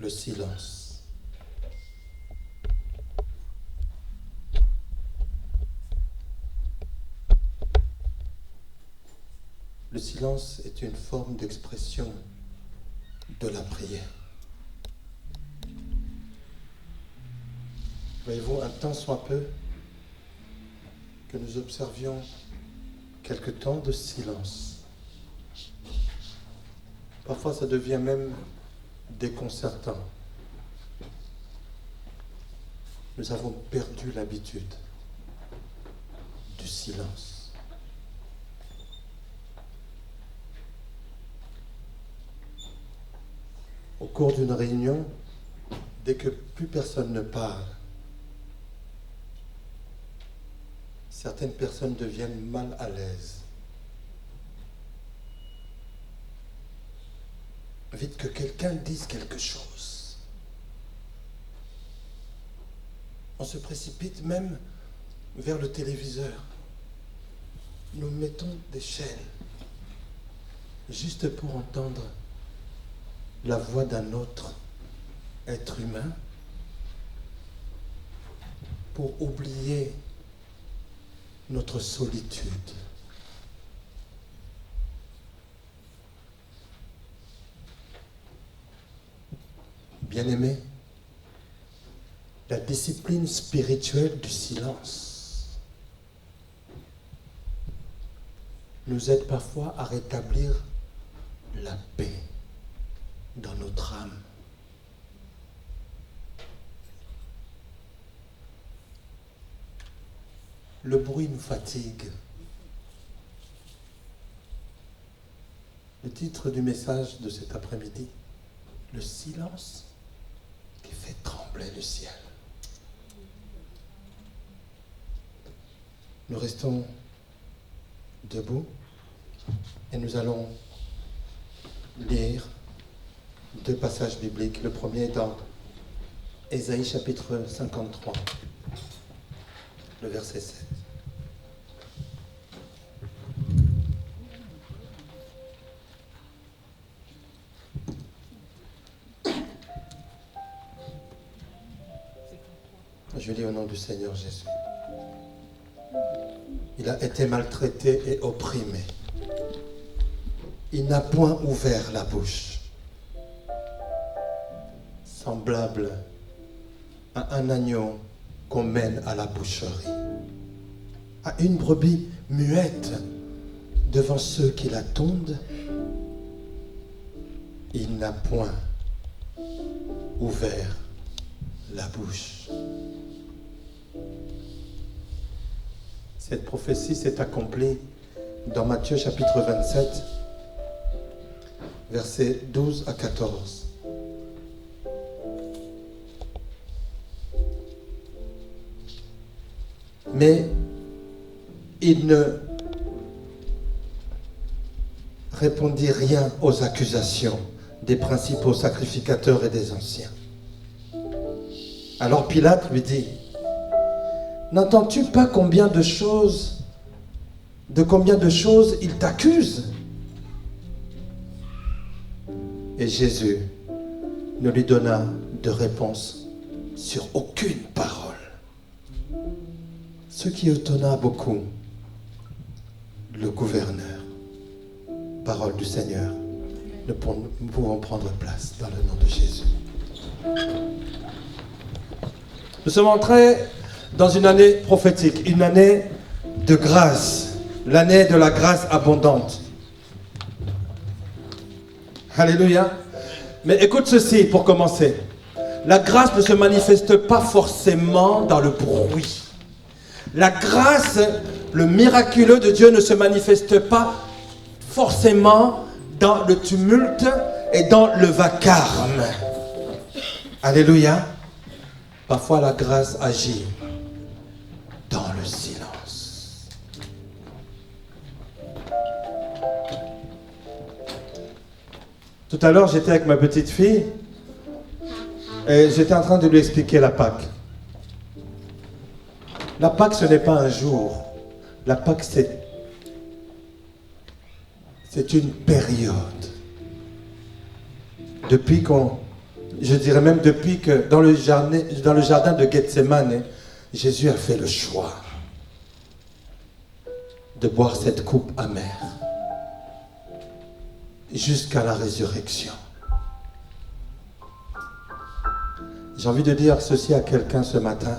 Le silence. Le silence est une forme d'expression de la prière. Voyez-vous, un temps soit peu que nous observions quelque temps de silence. Parfois, ça devient même déconcertant. Nous avons perdu l'habitude du silence. Au cours d'une réunion, dès que plus personne ne parle, certaines personnes deviennent mal à l'aise. Vite que quelqu'un dise quelque chose. On se précipite même vers le téléviseur. Nous mettons des chaînes juste pour entendre la voix d'un autre être humain, pour oublier notre solitude. Bien-aimés, la discipline spirituelle du silence nous aide parfois à rétablir la paix dans notre âme. Le bruit nous fatigue. Le titre du message de cet après-midi, le silence qui fait trembler le ciel. Nous restons debout et nous allons lire deux passages bibliques. Le premier est dans Ésaïe chapitre 53, le verset 7. Je lis au nom du Seigneur Jésus. Il a été maltraité et opprimé. Il n'a point ouvert la bouche. Semblable à un agneau qu'on mène à la boucherie, à une brebis muette devant ceux qui la tondent, il n'a point ouvert la bouche. Cette prophétie s'est accomplie dans Matthieu chapitre 27, versets 12 à 14. Mais il ne répondit rien aux accusations des principaux sacrificateurs et des anciens. Alors Pilate lui dit: n'entends-tu pas de combien de choses il t'accuse? Et Jésus ne lui donna de réponse sur aucune parole. Ce qui étonna beaucoup le gouverneur. Parole du Seigneur. Nous pouvons prendre place dans le nom de Jésus. Nous sommes entrés dans une année prophétique, une année de grâce, l'année de la grâce abondante. Alléluia. Mais écoute ceci pour commencer. La grâce ne se manifeste pas forcément dans le bruit. La grâce, le miraculeux de Dieu ne se manifeste pas forcément dans le tumulte et dans le vacarme. Alléluia. Parfois la grâce agit dans le silence. Tout à l'heure, j'étais avec ma petite fille et j'étais en train de lui expliquer la Pâque. La Pâque, ce n'est pas un jour. La Pâque, c'est une période. Depuis je dirais même depuis que dans le jardin de Gethsémane, Jésus a fait le choix de boire cette coupe amère jusqu'à la résurrection. J'ai envie de dire ceci à quelqu'un ce matin.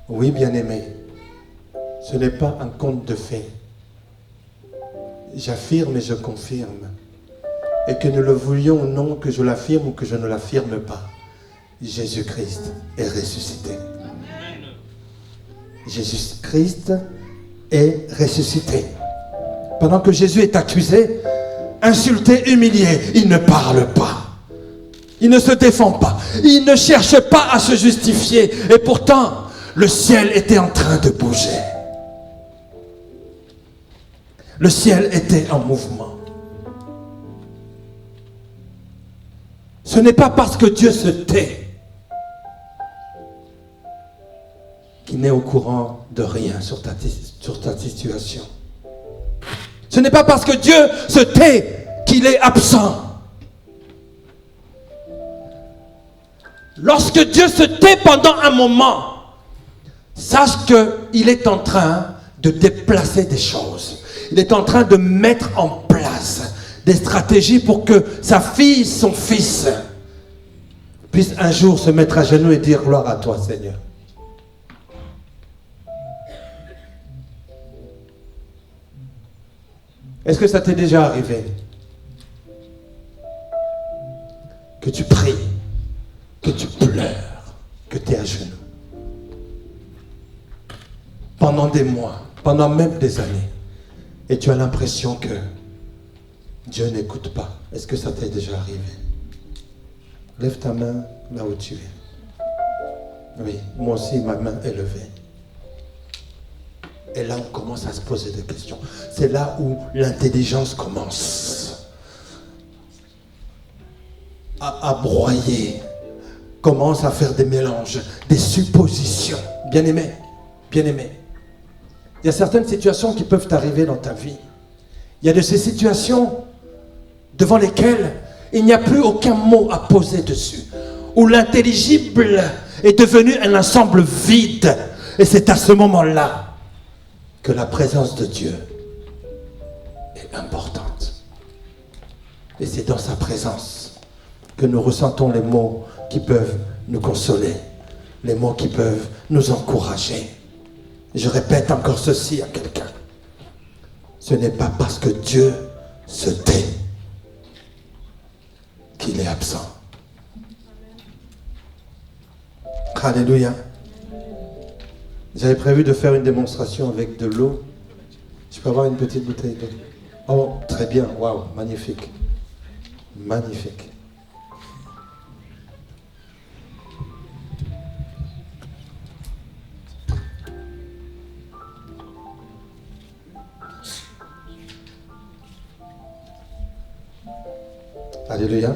Oui, bien-aimé, ce n'est pas un conte de fées. J'affirme et je confirme. Et que nous le voulions ou non, que je l'affirme ou que je ne l'affirme pas, Jésus-Christ est ressuscité. Jésus-Christ est ressuscité. Pendant que Jésus est accusé, insulté, humilié, il ne parle pas. Il ne se défend pas. Il ne cherche pas à se justifier. Et pourtant, le ciel était en train de bouger. Le ciel était en mouvement. Ce n'est pas parce que Dieu se tait qu'il n'est au courant de rien sur ta situation. Ce n'est pas parce que Dieu se tait qu'il est absent. Lorsque Dieu se tait pendant un moment, sache qu'il est en train de déplacer des choses. Il est en train de mettre en place des stratégies pour que sa fille, son fils, puisse un jour se mettre à genoux et dire gloire à toi, Seigneur. Est-ce que ça t'est déjà arrivé? Que tu pries, que tu pleures, que tu es à genoux. Pendant des mois, pendant même des années. Et tu as l'impression que Dieu n'écoute pas. Est-ce que ça t'est déjà arrivé? Lève ta main là où tu es. Oui, moi aussi ma main est levée. Et là on commence à se poser des questions. C'est là où l'intelligence commence à broyer, commence à faire des mélanges, des suppositions. Bien-aimé, bien-aimé. Il y a certaines situations qui peuvent arriver dans ta vie. Il y a de ces situations devant lesquelles il n'y a plus aucun mot à poser dessus. Où l'intelligible est devenu un ensemble vide. Et c'est à ce moment-là que la présence de Dieu est importante. Et c'est dans sa présence que nous ressentons les mots qui peuvent nous consoler. Les mots qui peuvent nous encourager. Je répète encore ceci à quelqu'un. Ce n'est pas parce que Dieu se tait qu'il est absent. Alléluia. J'avais prévu de faire une démonstration avec de l'eau. Je peux avoir une petite bouteille d'eau? Oh, très bien. Waouh, magnifique. Magnifique. Alléluia.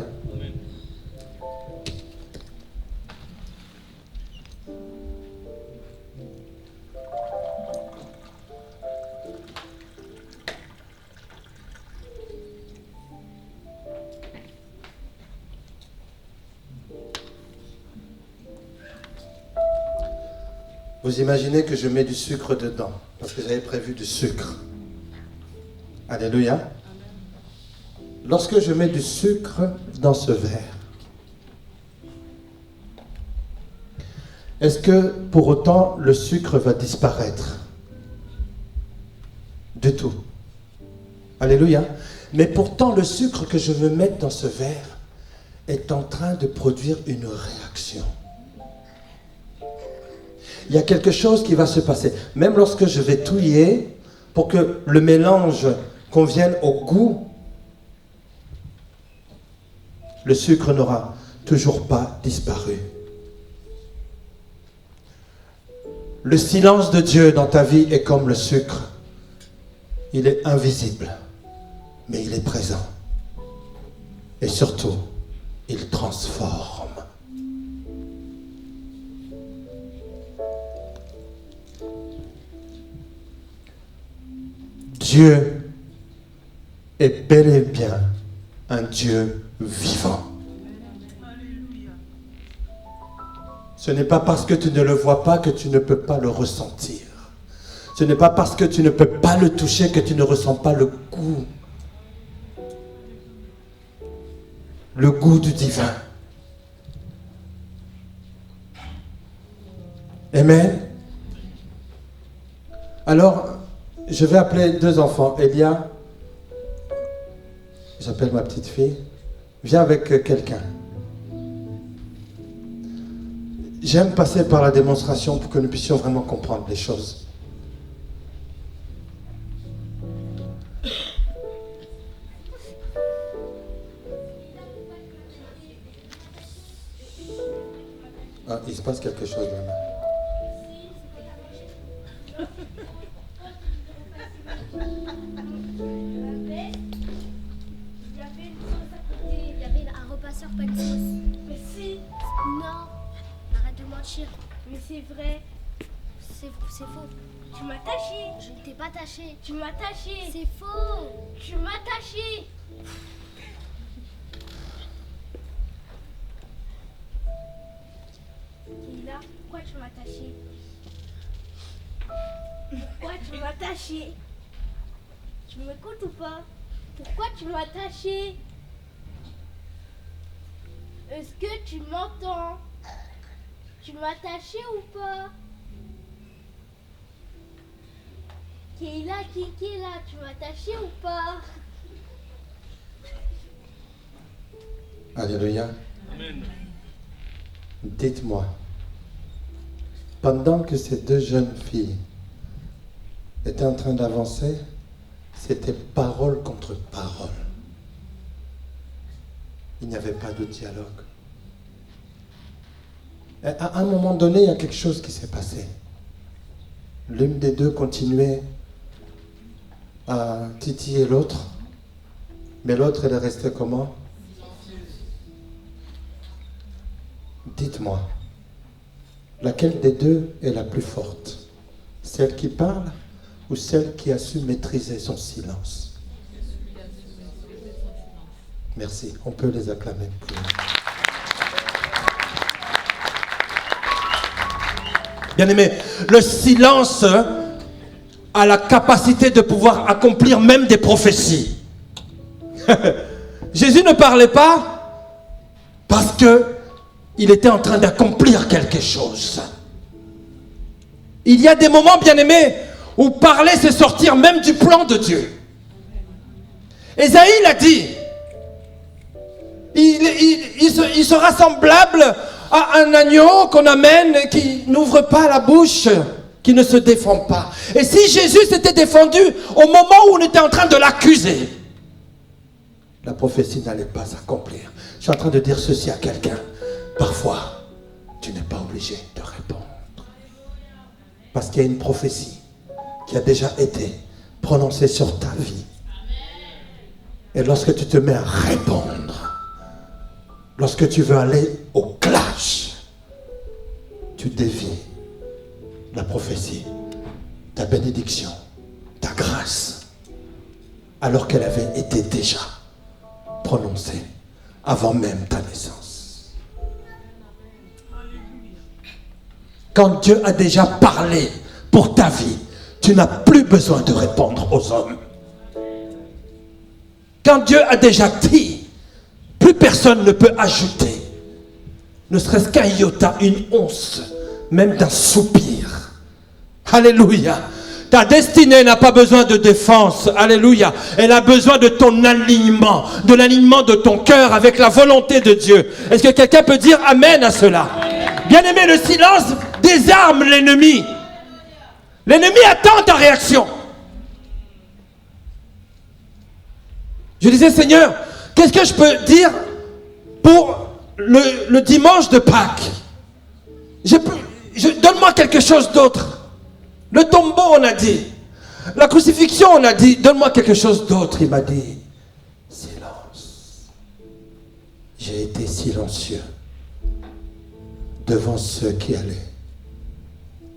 Vous imaginez que je mets du sucre dedans, parce que j'avais prévu du sucre. Alléluia. Lorsque je mets du sucre dans ce verre, est-ce que pour autant le sucre va disparaître? Du tout. Alléluia. Mais pourtant le sucre que je veux mettre dans ce verre est en train de produire une réaction. Il y a quelque chose qui va se passer. Même lorsque je vais touiller, pour que le mélange convienne au goût, le sucre n'aura toujours pas disparu. Le silence de Dieu dans ta vie est comme le sucre. Il est invisible, mais il est présent. Et surtout, il transforme. Dieu est bel et bien un Dieu vivant. Ce n'est pas parce que tu ne le vois pas que tu ne peux pas le ressentir. Ce n'est pas parce que tu ne peux pas le toucher que tu ne ressens pas le goût. Le goût du divin. Amen. Alors, je vais appeler 2 enfants. Elia, j'appelle ma petite fille, viens avec quelqu'un. J'aime passer par la démonstration pour que nous puissions vraiment comprendre les choses. Ah, il se passe quelque chose là. Il y avait un repasseur pas de sauce. Mais si, Non, arrête de mentir. mais c'est vrai. C'est faux. Tu m'as taché. Je ne t'ai pas taché. Tu m'as taché. C'est faux. Tu m'as taché. Keila, pourquoi tu m'as taché? Pourquoi tu m'as taché? Tu m'écoutes ou pas? Pourquoi tu m'as taché? Est-ce que tu m'entends? Tu m'as taché ou pas? Keila, Kiki, là, tu m'as taché ou pas? Alléluia. Dites-moi, pendant que ces 2 jeunes filles étaient en train d'avancer, c'était parole contre parole. Il n'y avait pas de dialogue. Et à un moment donné, il y a quelque chose qui s'est passé. L'une des 2 continuait à titiller l'autre, mais l'autre, elle est restée comment? Dites-moi, laquelle des 2 est la plus forte? Celle qui parle ou celle qui a su maîtriser son silence? Merci, on peut les acclamer. Bien-aimé, le silence a la capacité de pouvoir accomplir même des prophéties. Jésus ne parlait pas parce que il était en train d'accomplir quelque chose. Il y a des moments, bien-aimés, où parler, c'est sortir même du plan de Dieu. Ésaïe l'a dit. Il sera semblable à un agneau qu'on amène et qui n'ouvre pas la bouche, qui ne se défend pas. Et si Jésus s'était défendu au moment où on était en train de l'accuser, la prophétie n'allait pas s'accomplir. Je suis en train de dire ceci à quelqu'un. Parfois, tu n'es pas obligé de répondre. Parce qu'il y a une prophétie qui a déjà été prononcée sur ta vie. Et lorsque tu te mets à répondre, lorsque tu veux aller au clash, tu dévies la prophétie, ta bénédiction, ta grâce, alors qu'elle avait été déjà prononcée avant même ta naissance. Quand Dieu a déjà parlé pour ta vie, tu n'as plus besoin de répondre aux hommes. Quand Dieu a déjà dit, plus personne ne peut ajouter, ne serait-ce qu'un iota, une once, même d'un soupir. Alléluia. Ta destinée n'a pas besoin de défense. Alléluia. Elle a besoin de ton alignement, de l'alignement de ton cœur avec la volonté de Dieu. Est-ce que quelqu'un peut dire amen à cela? Bien-aimé, le silence désarme l'ennemi. L'ennemi attend ta réaction. Je disais, Seigneur, qu'est-ce que je peux dire pour le dimanche de Pâques? Donne-moi quelque chose d'autre. Le tombeau, on a dit. La crucifixion, on a dit. Donne-moi quelque chose d'autre. Il m'a dit, silence. J'ai été silencieux devant ceux qui allaient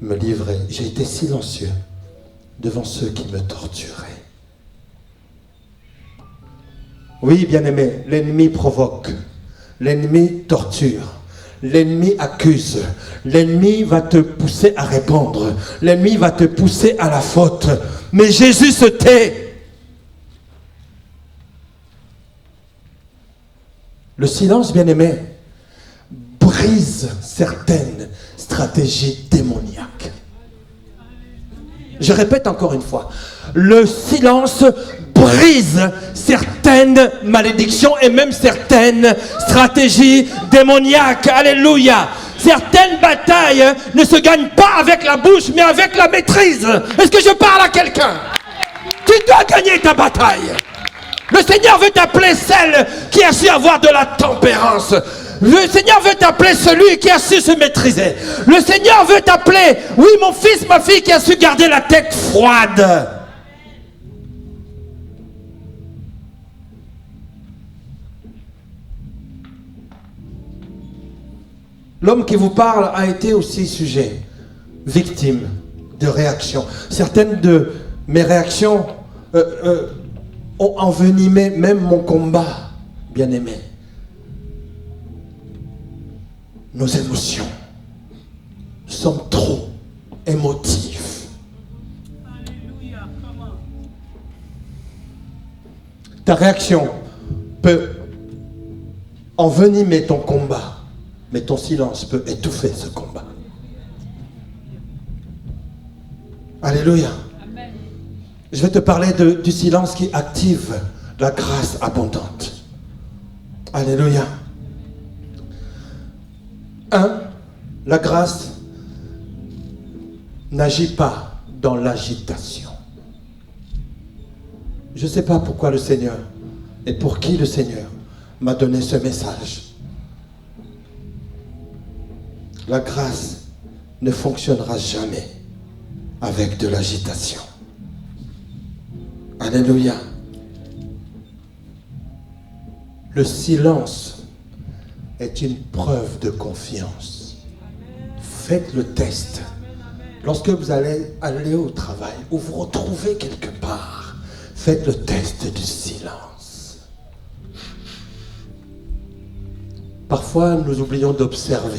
me livrer. J'ai été silencieux devant ceux qui me torturaient. Oui, bien-aimé, l'ennemi provoque. L'ennemi torture. L'ennemi accuse. L'ennemi va te pousser à répondre. L'ennemi va te pousser à la faute. Mais Jésus se tait. Le silence, bien-aimé, brise certaines stratégies démoniaques. Je répète encore une fois. Le silence brise certaines malédictions et même certaines stratégies démoniaques. Alléluia. Certaines batailles ne se gagnent pas avec la bouche, mais avec la maîtrise. Est-ce que je parle à quelqu'un? Tu dois gagner ta bataille. Le Seigneur veut t'appeler celle qui a su avoir de la tempérance. Le Seigneur veut t'appeler celui qui a su se maîtriser. Le Seigneur veut t'appeler, oui, mon fils, ma fille, qui a su garder la tête froide. L'homme qui vous parle a été aussi sujet, victime de réactions. Certaines de mes réactions ont envenimé même mon combat, bien-aimé. Nos émotions. Nous sommes trop émotifs. Ta réaction peut envenimer ton combat. Mais ton silence peut étouffer ce combat. Alléluia. Amen. Je vais te parler du silence qui active la grâce abondante. Alléluia. 1. La grâce n'agit pas dans l'agitation. Je ne sais pas pourquoi le Seigneur et pour qui le Seigneur m'a donné ce message. La grâce ne fonctionnera jamais avec de l'agitation. Alléluia. Le silence est une preuve de confiance. Faites le test. Lorsque vous allez aller au travail ou vous retrouvez quelque part, faites le test du silence. Parfois, nous oublions d'observer.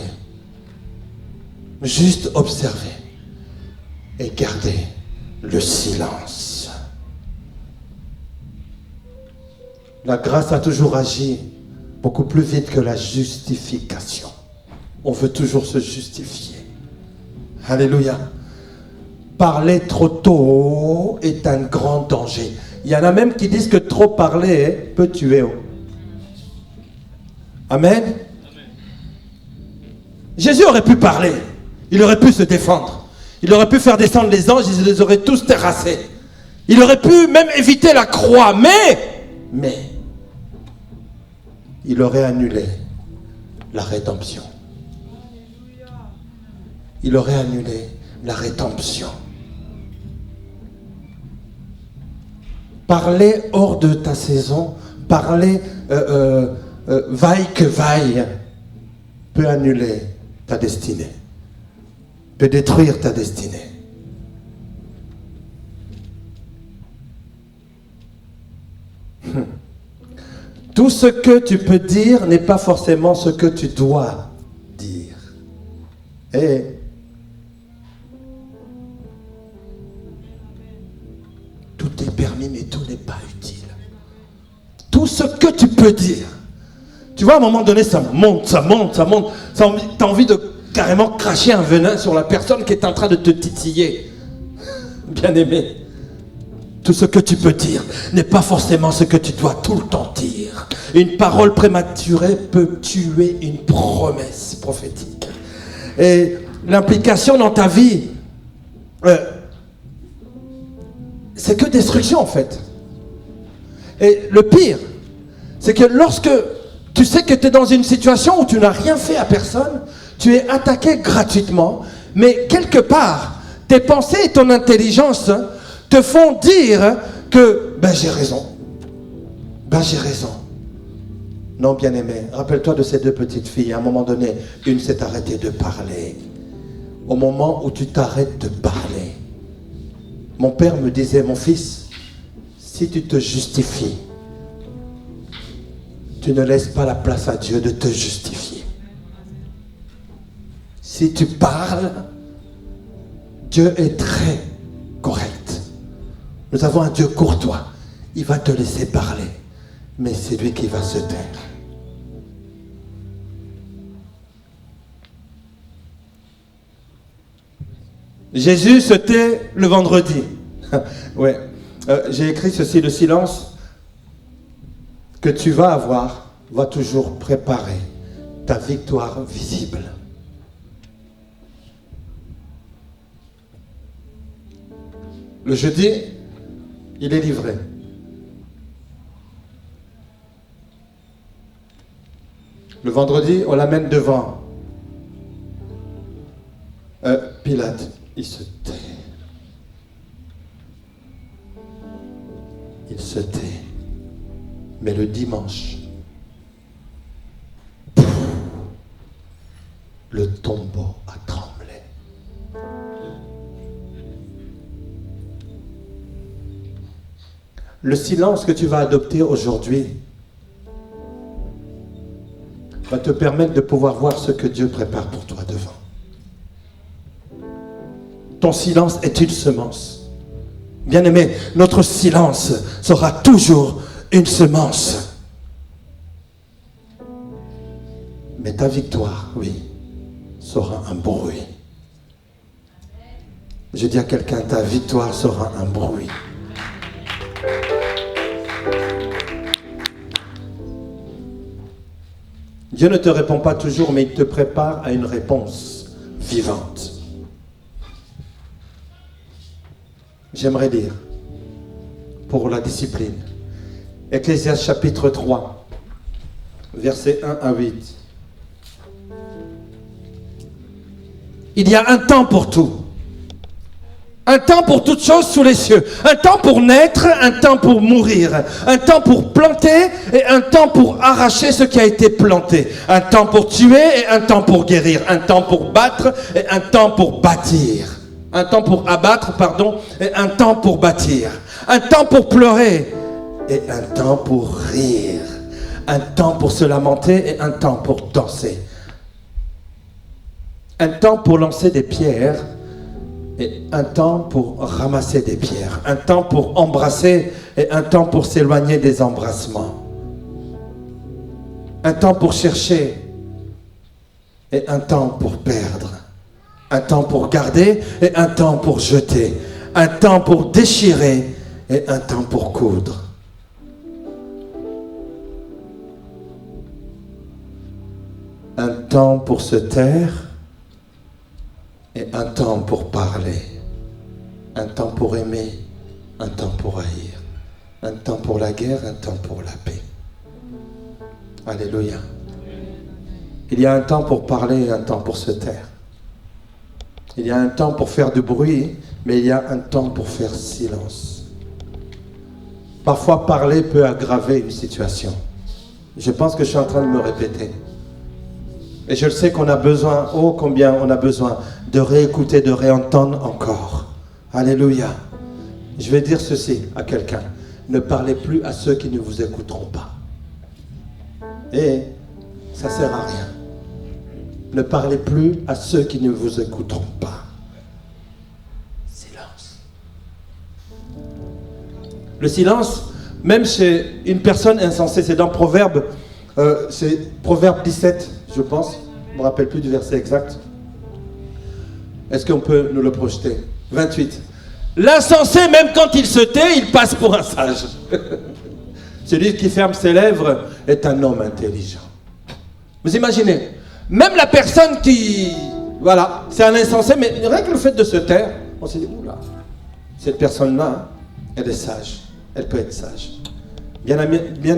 Juste observer et garder le silence. La grâce a toujours agi beaucoup plus vite que la justification. On veut toujours se justifier. Alléluia. Parler trop tôt est un grand danger. Il y en a même qui disent que trop parler peut tuer. Amen. Jésus aurait pu parler. Il aurait pu se défendre. Il aurait pu faire descendre les anges, ils les auraient tous terrassés. Il aurait pu même éviter la croix, mais, il aurait annulé la rédemption. Il aurait annulé la rédemption. Parler hors de ta saison, parler vaille que vaille, peut annuler ta destinée. Peut détruire ta destinée. Tout ce que tu peux dire n'est pas forcément ce que tu dois dire. Et tout est permis, mais tout n'est pas utile. Tout ce que tu peux dire. Tu vois, à un moment donné, ça monte. T'as envie de carrément cracher un venin sur la personne qui est en train de te titiller. Bien-aimé, tout ce que tu peux dire n'est pas forcément ce que tu dois tout le temps dire. Une parole prématurée peut tuer une promesse prophétique. Et l'implication dans ta vie, c'est que destruction en fait. Et le pire, c'est que lorsque tu sais que tu es dans une situation où tu n'as rien fait à personne, tu es attaqué gratuitement, mais quelque part, tes pensées et ton intelligence te font dire que j'ai raison. J'ai raison. Non, bien-aimé, rappelle-toi de ces deux petites filles. À un moment donné, une s'est arrêtée de parler. Au moment où tu t'arrêtes de parler, mon père me disait, mon fils, si tu te justifies, tu ne laisses pas la place à Dieu de te justifier. Si tu parles, Dieu est très correct. Nous avons un Dieu courtois. Il va te laisser parler, mais c'est lui qui va se taire. Jésus se tait le vendredi. Ouais. J'ai écrit ceci, le silence que tu vas avoir va toujours préparer ta victoire visible. Le jeudi, il est livré. Le vendredi, on l'amène devant Pilate. Il se tait. Il se tait. Mais le dimanche, le tombeau a tremblé. Le silence que tu vas adopter aujourd'hui va te permettre de pouvoir voir ce que Dieu prépare pour toi devant. Ton silence est une semence. Bien-aimé, notre silence sera toujours une semence. Mais ta victoire, oui, sera un bruit. Je dis à quelqu'un, ta victoire sera un bruit. Dieu ne te répond pas toujours, mais il te prépare à une réponse vivante. J'aimerais lire pour la discipline. Ecclésiaste chapitre 3, versets 1 à 8. Il y a un temps pour tout. Un temps pour toutes choses sous les cieux. Un temps pour naître, un temps pour mourir. Un temps pour planter et un temps pour arracher ce qui a été planté. Un temps pour tuer et un temps pour guérir. Un temps pour battre et un temps pour bâtir. Un temps pour abattre, et un temps pour bâtir. Un temps pour pleurer et un temps pour rire. Un temps pour se lamenter et un temps pour danser. Un temps pour lancer des pierres et un temps pour ramasser des pierres. Un temps pour embrasser et un temps pour s'éloigner des embrassements. Un temps pour chercher et un temps pour perdre. Un temps pour garder et un temps pour jeter. Un temps pour déchirer et un temps pour coudre. Un temps pour se taire et un temps pour parler. Un temps pour aimer, un temps pour haïr. Un temps pour la guerre, un temps pour la paix. Alléluia. Il y a un temps pour parler et un temps pour se taire. Il y a un temps pour faire du bruit, mais il y a un temps pour faire silence. Parfois, parler peut aggraver une situation. Je pense que je suis en train de me répéter. Et je le sais qu'on a besoin, oh combien on a besoin de réécouter, de réentendre encore. Alléluia. Je vais dire ceci à quelqu'un. Ne parlez plus à ceux qui ne vous écouteront pas. Et ça ne sert à rien. Ne parlez plus à ceux qui ne vous écouteront pas. Silence. Le silence, même chez une personne insensée, c'est dans Proverbe, c'est Proverbe 17, je pense. Je ne me rappelle plus du verset exact. Est-ce qu'on peut nous le projeter? 28. L'insensé, même quand il se tait, il passe pour un sage. Celui qui ferme ses lèvres est un homme intelligent. Vous imaginez, même la personne qui... Voilà, c'est un insensé, mais rien que le fait de se taire, on s'est dit, oula, cette personne-là, elle est sage. Elle peut être sage. Bien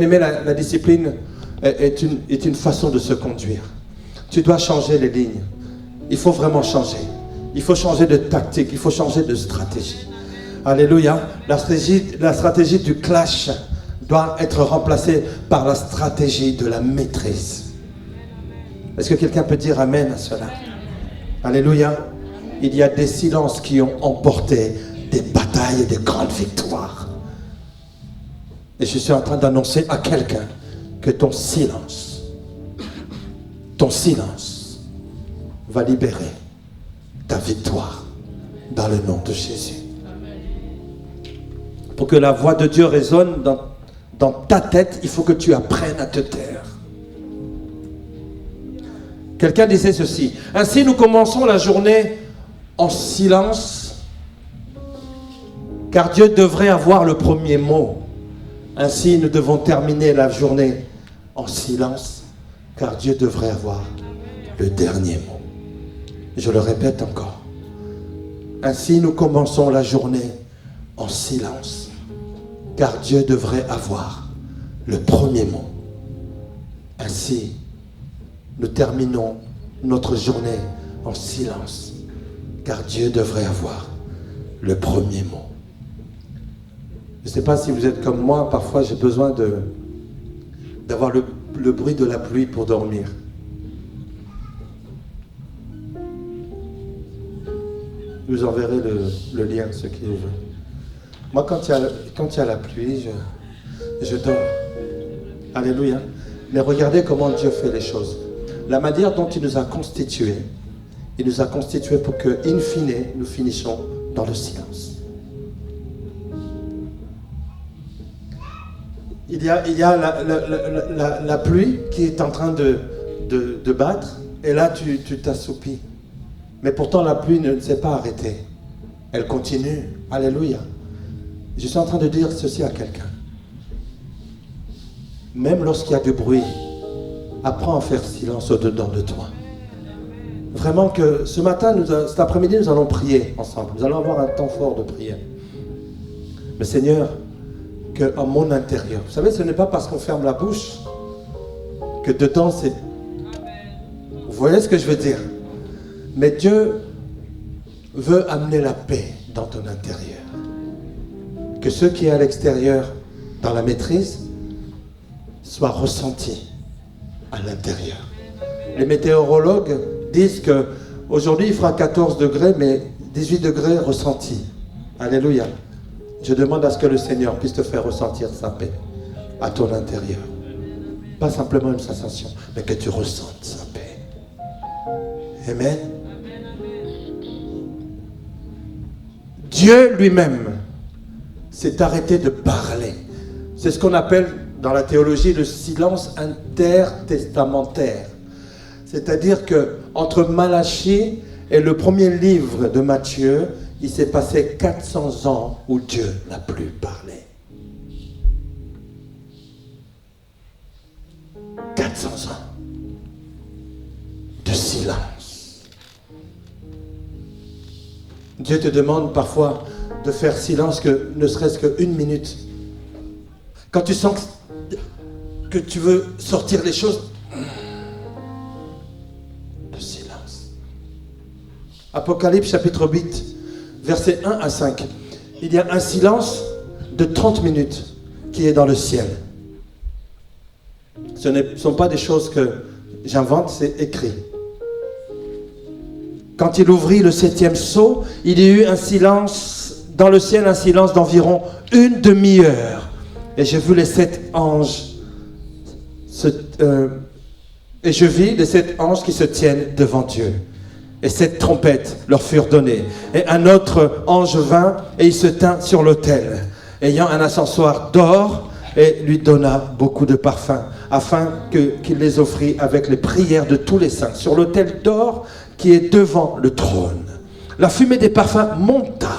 aimé, la discipline est une façon de se conduire. Tu dois changer les lignes. Il faut vraiment changer. Il faut changer de tactique. Il faut changer de stratégie. Alléluia. La stratégie du clash doit être remplacée par la stratégie de la maîtrise. Est-ce que quelqu'un peut dire amen à cela? Alléluia. Il y a des silences qui ont emporté des batailles et des grandes victoires. Et je suis en train d'annoncer à quelqu'un que ton silence va libérer ta victoire dans le nom de Jésus. Pour que la voix de Dieu résonne dans ta tête, il faut que tu apprennes à te taire. Quelqu'un disait ceci: ainsi nous commençons la journée en silence, car Dieu devrait avoir le premier mot. Ainsi nous devons terminer la journée en silence, car Dieu devrait avoir le dernier mot. Je le répète encore. Ainsi nous commençons la journée en silence, car Dieu devrait avoir le premier mot. Ainsi, nous terminons notre journée en silence, car Dieu devrait avoir le premier mot. Je ne sais pas si vous êtes comme moi, parfois j'ai besoin d'avoir le bruit de la pluie pour dormir. Je vous enverrai le lien, ceux qui le veulent. Moi, quand il y a la pluie, je dors. Alléluia. Mais regardez comment Dieu fait les choses. La manière dont il nous a constitués pour que, in fine, nous finissions dans le silence. Il y a la pluie qui est en train de battre, et là tu t'assoupis. Mais pourtant la pluie ne s'est pas arrêtée. Elle continue. Alléluia. Je suis en train de dire ceci à quelqu'un. Même lorsqu'il y a du bruit, apprends à faire silence au-dedans de toi. Vraiment que ce matin, cet après-midi, nous allons prier ensemble. Nous allons avoir un temps fort de prière. Mais Seigneur, que en mon intérieur, vous savez, ce n'est pas parce qu'on ferme la bouche que dedans c'est... Vous voyez ce que je veux dire? Mais Dieu veut amener la paix dans ton intérieur. Que ce qui est à l'extérieur, dans la maîtrise, soit ressenti à l'intérieur. Les météorologues disent qu'aujourd'hui il fera 14 degrés, mais 18 degrés ressentis. Alléluia. Je demande à ce que le Seigneur puisse te faire ressentir sa paix à ton intérieur. Pas simplement une sensation, mais que tu ressentes sa paix. Amen. Dieu lui-même s'est arrêté de parler. C'est ce qu'on appelle dans la théologie le silence intertestamentaire. C'est-à-dire que entre Malachie et le premier livre de Matthieu, il s'est passé 400 ans où Dieu n'a plus parlé. 400 ans de silence. Dieu te demande parfois de faire silence, que ne serait-ce qu'une minute. Quand tu sens que tu veux sortir les choses, le silence. Apocalypse chapitre 8, versets 1 à 5. Il y a un silence de 30 minutes qui est dans le ciel. Ce ne sont pas des choses que j'invente, c'est écrit. Quand il ouvrit le 7e sceau, il y eut un silence, dans le ciel, un silence d'environ une demi-heure. Et j'ai vu les 7 anges, et je vis les 7 anges qui se tiennent devant Dieu. Et 7 trompettes leur furent données. Et un autre ange vint, et il se tint sur l'autel, ayant un ascensoir d'or, et lui donna beaucoup de parfums, afin qu'il les offrit avec les prières de tous les saints, sur l'autel d'or qui est devant le trône. La fumée des parfums monta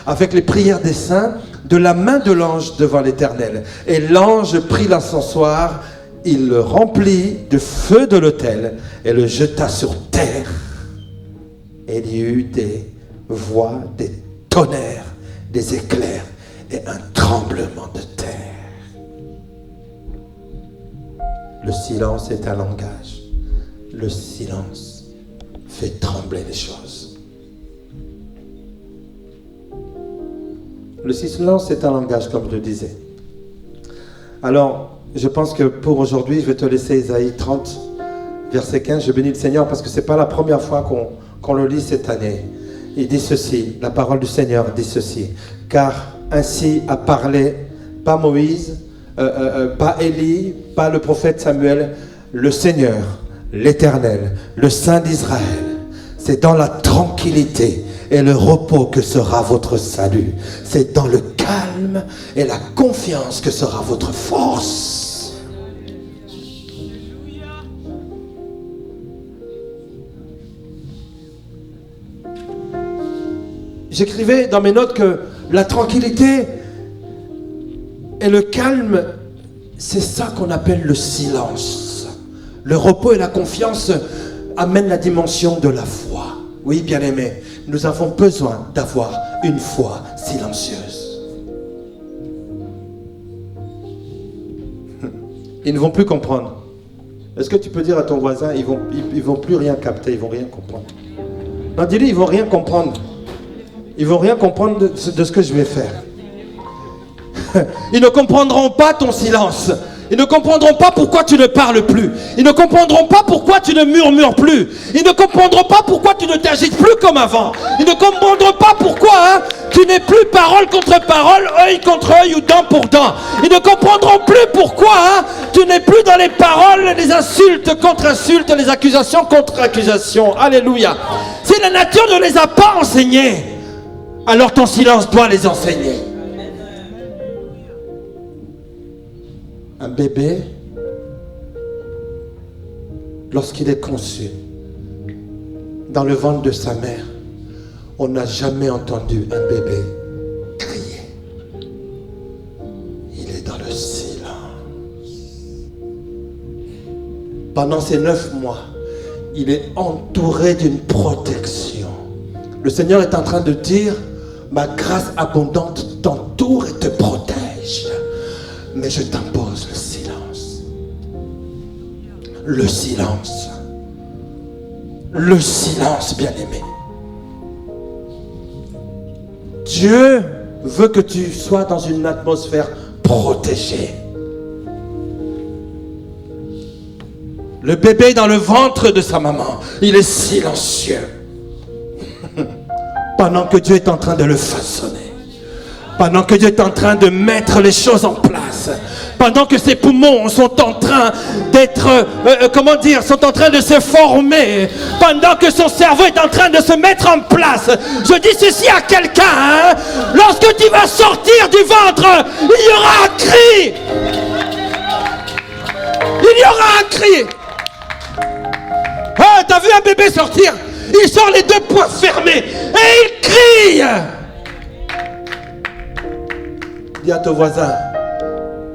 avec les prières des saints, de la main de l'ange devant l'Éternel. Et l'ange prit l'encensoir, il le remplit de feu de l'autel et le jeta sur terre. Et il y eut des voix, des tonnerres, des éclairs et un tremblement de terre. Le silence est un langage. Le silence fait trembler les choses. Le silence est un langage, comme je le disais. Alors, je pense que pour aujourd'hui, je vais te laisser Isaïe 30, verset 15. Je bénis le Seigneur parce que ce n'est pas la première fois qu'on le lit cette année. Il dit ceci, la parole du Seigneur dit ceci. Car ainsi a parlé, pas Moïse, pas Élie, pas le prophète Samuel, le Seigneur, l'Éternel, le Saint d'Israël. C'est dans la tranquillité et le repos que sera votre salut. C'est dans le calme et la confiance que sera votre force. J'écrivais dans mes notes que la tranquillité et le calme, c'est ça qu'on appelle le silence. Le repos et la confiance amènent la dimension de la foi. Oui, bien-aimés, nous avons besoin d'avoir une foi silencieuse. Ils ne vont plus comprendre. Est-ce que tu peux dire à ton voisin, ils vont plus rien capter, ils vont rien comprendre. Non, dis-lui, ils vont rien comprendre. Ils vont rien comprendre de ce que je vais faire. Ils ne comprendront pas ton silence. Ils ne comprendront pas pourquoi tu ne parles plus. Ils ne comprendront pas pourquoi tu ne murmures plus. Ils ne comprendront pas pourquoi tu ne t'agites plus comme avant. Ils ne comprendront pas pourquoi tu n'es plus parole contre parole, œil contre œil ou dent pour dent. Ils ne comprendront plus pourquoi tu n'es plus dans les paroles, les insultes contre insultes, les accusations contre accusations. Alléluia. Si la nature ne les a pas enseignés, alors ton silence doit les enseigner. Un bébé, lorsqu'il est conçu dans le ventre de sa mère, on n'a jamais entendu un bébé crier. Il est dans le silence. Pendant ces 9 mois, il est entouré d'une protection. Le Seigneur est en train de dire, ma grâce abondante t'entoure et te protège. Mais je t'impose le silence. Le silence. Le silence, bien-aimé. Dieu veut que tu sois dans une atmosphère protégée. Le bébé dans le ventre de sa maman, il est silencieux. Pendant que Dieu est en train de le façonner. Pendant que Dieu est en train de mettre les choses en place. Pendant que ses poumons sont en train d'être, sont en train de se former. Pendant que son cerveau est en train de se mettre en place. Je dis ceci à quelqu'un, lorsque tu vas sortir du ventre, il y aura un cri. Il y aura un cri. Ah, t'as vu un bébé sortir? Il sort les 2 poings fermés et il crie. Dis à ton voisin,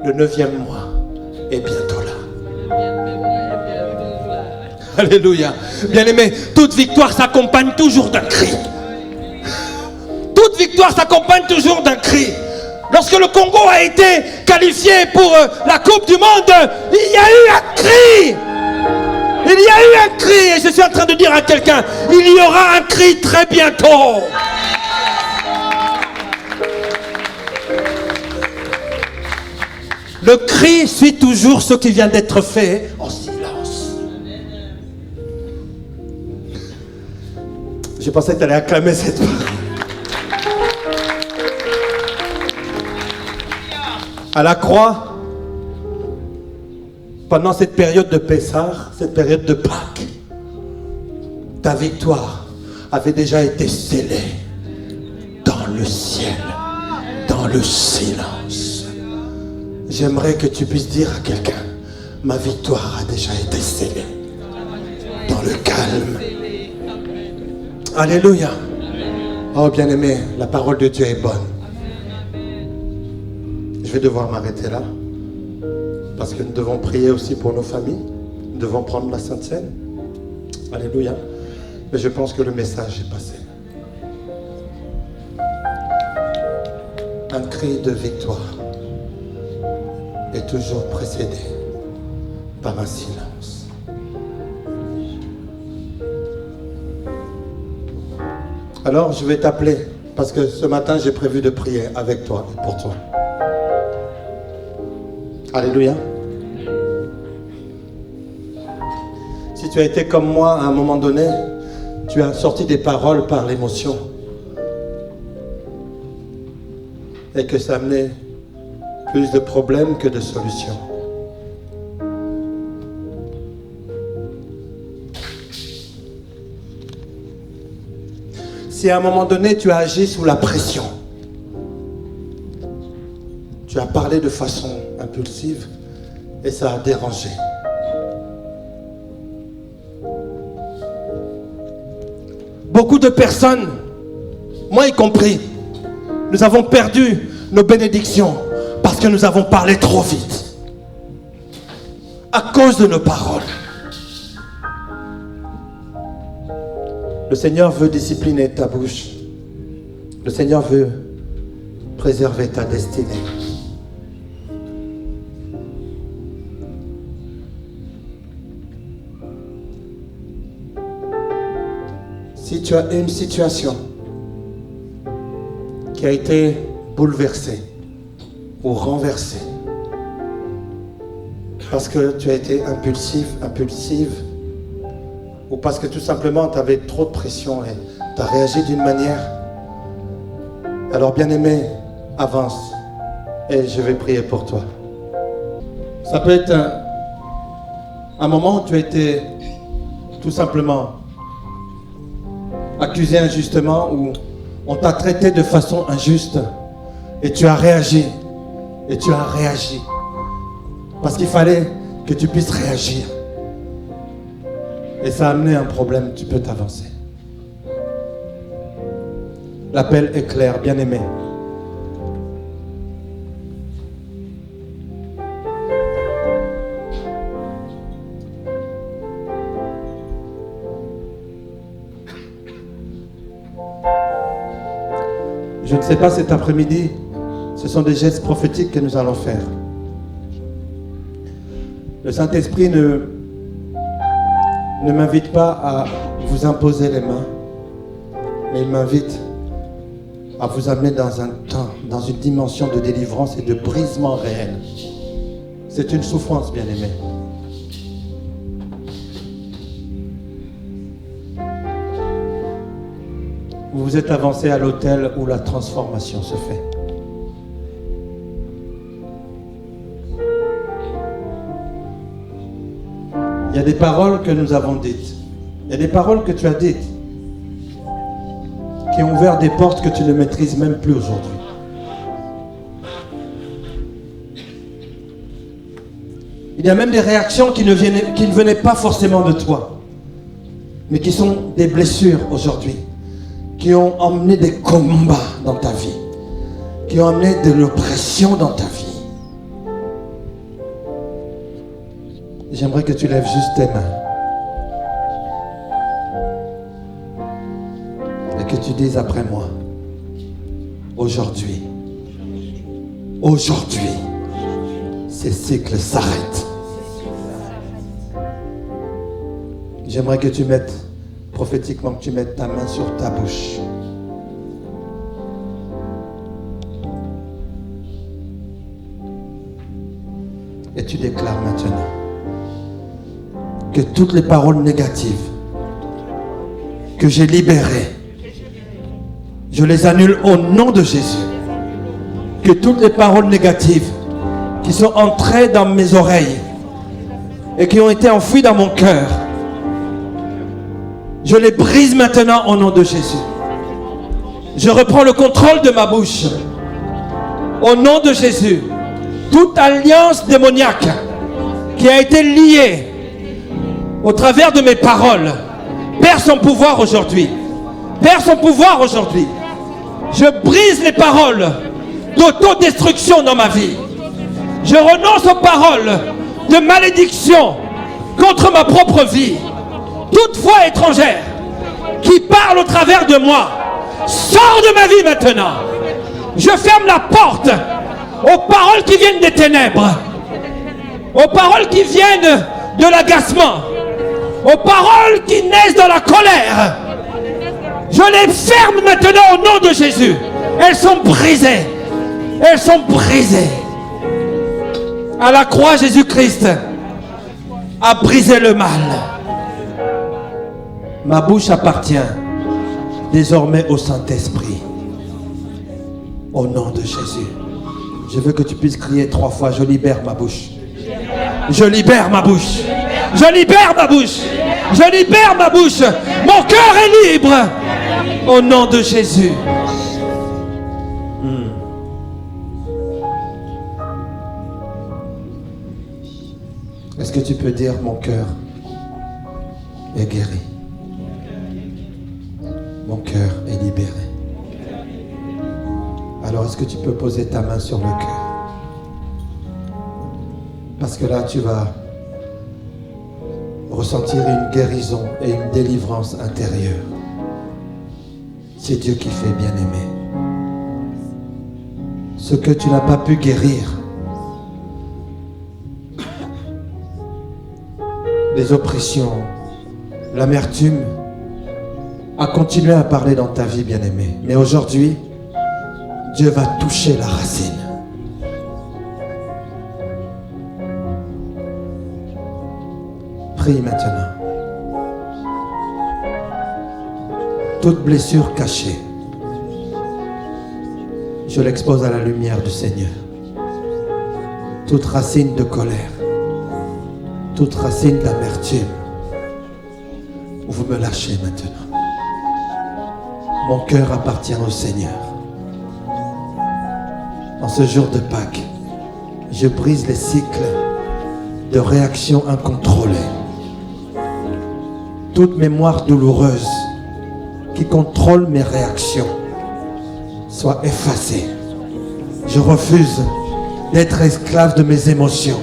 le 9e mois est bientôt là. Alléluia. Bien-aimé, toute victoire s'accompagne toujours d'un cri. Toute victoire s'accompagne toujours d'un cri. Lorsque le Congo a été qualifié pour la Coupe du Monde, il y a eu un cri. Il y a eu un cri. Et je suis en train de dire à quelqu'un, il y aura un cri très bientôt. Le cri suit toujours ce qui vient d'être fait en silence. Je pensais que tu allais acclamer cette parole. À la croix, pendant cette période de Pessah, cette période de Pâques, ta victoire avait déjà été scellée dans le ciel, dans le silence. J'aimerais que tu puisses dire à quelqu'un, ma victoire a déjà été scellée dans le calme. Alléluia. Oh bien-aimé, la parole de Dieu est bonne. Je vais devoir m'arrêter là. Parce que nous devons prier aussi pour nos familles. Nous devons prendre la Sainte Seine. Alléluia. Mais je pense que le message est passé. Un cri de victoire est toujours précédé par un silence. Alors je vais t'appeler parce que ce matin j'ai prévu de prier avec toi et pour toi. Alléluia. Si tu as été comme moi à un moment donné, tu as sorti des paroles par l'émotion et que ça amenait plus de problèmes que de solutions. Si à un moment donné tu as agi sous la pression, tu as parlé de façon impulsive et ça a dérangé. Beaucoup de personnes, moi y compris, nous avons perdu nos bénédictions parce que nous avons parlé trop vite. À cause de nos paroles. Le Seigneur veut discipliner ta bouche. Le Seigneur veut préserver ta destinée. Si tu as une situation qui a été bouleversée ou renversée parce que tu as été impulsive, ou parce que tout simplement tu avais trop de pression et tu as réagi d'une manière, alors bien-aimé, avance et je vais prier pour toi. Ça peut être un moment où tu as été tout simplement accusé injustement, ou on t'a traité de façon injuste et tu as réagi parce qu'il fallait que tu puisses réagir et ça a amené un problème. Tu peux t'avancer. L'appel est clair, bien-aimé. Je ne sais pas cet après-midi, ce sont des gestes prophétiques que nous allons faire. Le Saint-Esprit ne m'invite pas à vous imposer les mains, mais il m'invite à vous amener dans un temps, dans une dimension de délivrance et de brisement réel. C'est une souffrance, bien-aimé. Vous vous êtes avancé à l'autel où la transformation se fait. Il y a des paroles que nous avons dites. Il y a des paroles que tu as dites qui ont ouvert des portes que tu ne maîtrises même plus aujourd'hui. Il y a même des réactions qui ne venaient pas forcément de toi, mais qui sont des blessures aujourd'hui, qui ont emmené des combats dans ta vie, qui ont amené de l'oppression dans ta vie. J'aimerais que tu lèves juste tes mains et que tu dises après moi: aujourd'hui, ces cycles s'arrêtent. J'aimerais que tu mettes, prophétiquement, que tu mettes ta main sur ta bouche. Et tu déclares maintenant que toutes les paroles négatives que j'ai libérées, je les annule au nom de Jésus. Que toutes les paroles négatives qui sont entrées dans mes oreilles et qui ont été enfouies dans mon cœur, je les brise maintenant au nom de Jésus. Je reprends le contrôle de ma bouche. Au nom de Jésus, toute alliance démoniaque qui a été liée au travers de mes paroles perd son pouvoir aujourd'hui. Perd son pouvoir aujourd'hui. Je brise les paroles d'autodestruction dans ma vie. Je renonce aux paroles de malédiction contre ma propre vie. Toute foi étrangère qui parle au travers de moi, sors de ma vie maintenant. Je ferme la porte aux paroles qui viennent des ténèbres, aux paroles qui viennent de l'agacement, aux paroles qui naissent dans la colère. Je les ferme maintenant au nom de Jésus. Elles sont brisées. Elles sont brisées. À la croix, Jésus-Christ a brisé le mal. Ma bouche appartient désormais au Saint-Esprit. Au nom de Jésus. Je veux que tu puisses crier 3 fois, je libère ma bouche. Je libère ma bouche. Je libère ma bouche. Je libère ma bouche. Mon cœur est libre. Au nom de Jésus. Est-ce que tu peux dire mon cœur est guéri? Mon cœur est libéré. Alors est-ce que tu peux poser ta main sur le cœur? Parce que là tu vas ressentir une guérison et une délivrance intérieure. C'est Dieu qui fait, bien-aimé. Ce que tu n'as pas pu guérir, les oppressions, l'amertume, a continué à parler dans ta vie, bien-aimé. Mais aujourd'hui, Dieu va toucher la racine. Prie maintenant. Toute blessure cachée, je l'expose à la lumière du Seigneur. Toute racine de colère, toute racine d'amertume, vous me lâchez maintenant. Mon cœur appartient au Seigneur. En ce jour de Pâques, je brise les cycles de réactions incontrôlées. Toute mémoire douloureuse qui contrôle mes réactions soit effacée. Je refuse d'être esclave de mes émotions.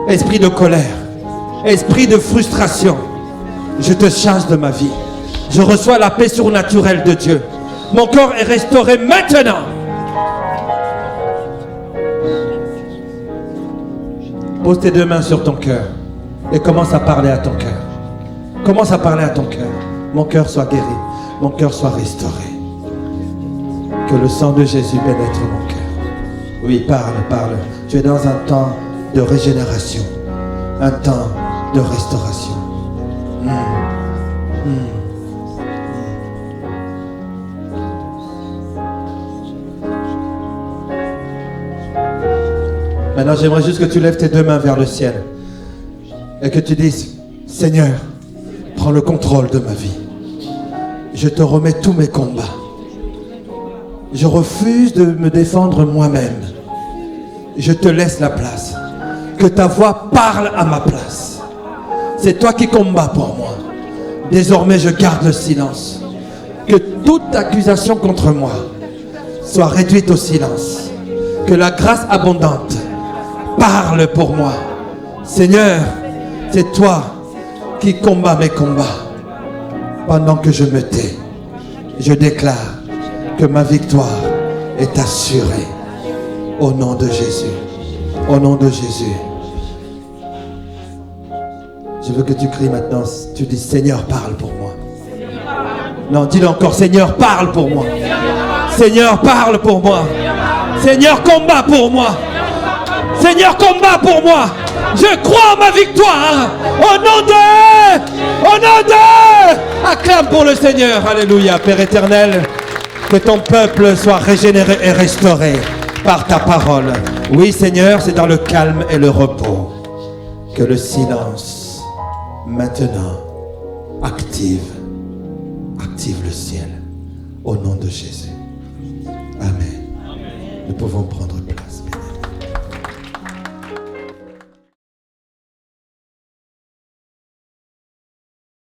Esprit de colère, esprit de frustration, je te chasse de ma vie. Je reçois la paix surnaturelle de Dieu. Mon corps est restauré maintenant. Pose tes 2 mains sur ton cœur et commence à parler à ton cœur. Commence à parler à ton cœur. Mon cœur soit guéri, mon cœur soit restauré. Que le sang de Jésus pénètre mon cœur. Oui, parle, parle. Tu es dans un temps de régénération, un temps de restauration. Maintenant, j'aimerais juste que tu lèves tes 2 mains vers le ciel et que tu dises, Seigneur, prends le contrôle de ma vie. Je te remets tous mes combats. Je refuse de me défendre moi-même. Je te laisse la place. Que ta voix parle à ma place. C'est toi qui combats pour moi. Désormais, je garde le silence. Que toute accusation contre moi soit réduite au silence. Que la grâce abondante parle pour moi. Seigneur, c'est toi qui combats mes combats. Pendant que je me tais, je déclare que ma victoire est assurée. Au nom de Jésus. Au nom de Jésus. Je veux que tu cries maintenant. Tu dis, Seigneur, parle pour moi. Non, dis-le encore, Seigneur, parle pour moi. Seigneur, parle pour moi. Seigneur, combat pour moi. Seigneur, combat pour moi. Je crois en ma victoire. Au nom de... Acclame pour le Seigneur. Alléluia. Père éternel, que ton peuple soit régénéré et restauré par ta parole. Oui, Seigneur, c'est dans le calme et le repos que le silence, maintenant, active le ciel. Au nom de Jésus. Amen. Nous pouvons prendre place.